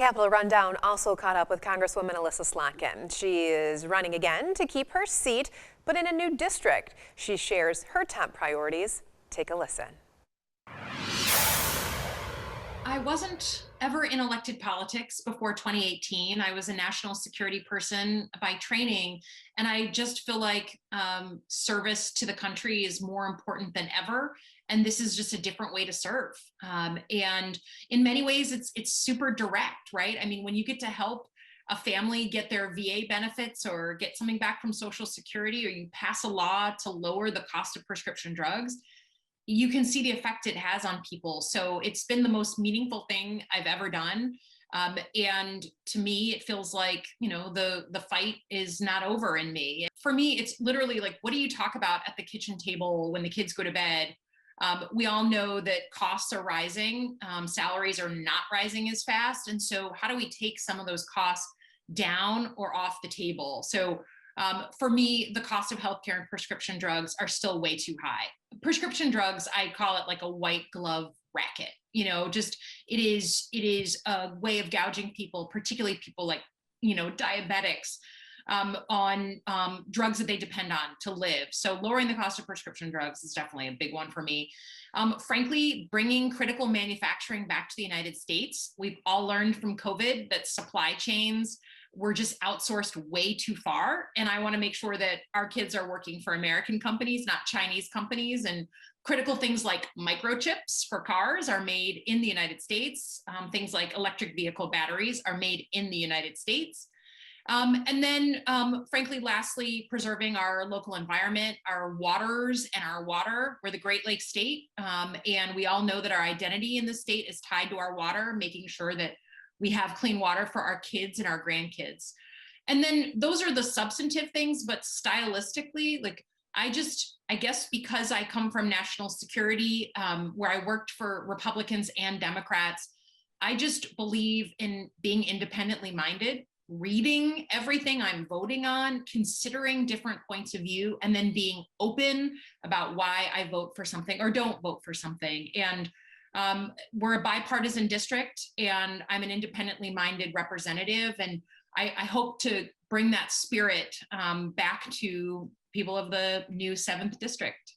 Capitol Rundown also caught up with Congresswoman Alyssa Slotkin. She is running again to keep her seat, but in a new district. She shares her top priorities. Take a listen. I wasn't ever in elected politics before 2018. I was a national security person by training, and I just feel like service to the country is more important than ever. And this is just a different way to serve. And in many ways, it's super direct, right? I mean, when you get to help a family get their VA benefits or get something back from Social Security, or you pass a law to lower the cost of prescription drugs, you can see the effect it has on people. So it's been the most meaningful thing I've ever done. And to me, it feels like, the fight is not over in me. For me, it's literally like, what do you talk about at the kitchen table when the kids go to bed? We all know that costs are rising, salaries are not rising as fast. And so how do we take some of those costs down or off the table? So for me, the cost of healthcare and prescription drugs are still way too high. Prescription drugs, I call it like a white glove racket. It is a way of gouging people, particularly people like, diabetics, on drugs that they depend on to live. So lowering the cost of prescription drugs is definitely a big one for me. Frankly, bringing critical manufacturing back to the United States. We've all learned from COVID that supply chains were just outsourced way too far. And I want to make sure that our kids are working for American companies, not Chinese companies. And critical things like microchips for cars are made in the United States. Things like electric vehicle batteries are made in the United States. And then, frankly, lastly, preserving our local environment, our waters and our water. We're the Great Lakes state, and we all know that our identity in the state is tied to our water, making sure that we have clean water for our kids and our grandkids. And then those are the substantive things, but stylistically, like I guess because I come from national security, where I worked for Republicans and Democrats, I just believe in being independently minded, reading everything I'm voting on, considering different points of view, and then being open about why I vote for something or don't vote for something. And we're a bipartisan district, and I'm an independently minded representative. And I hope to bring that spirit back to people of the new 7th district.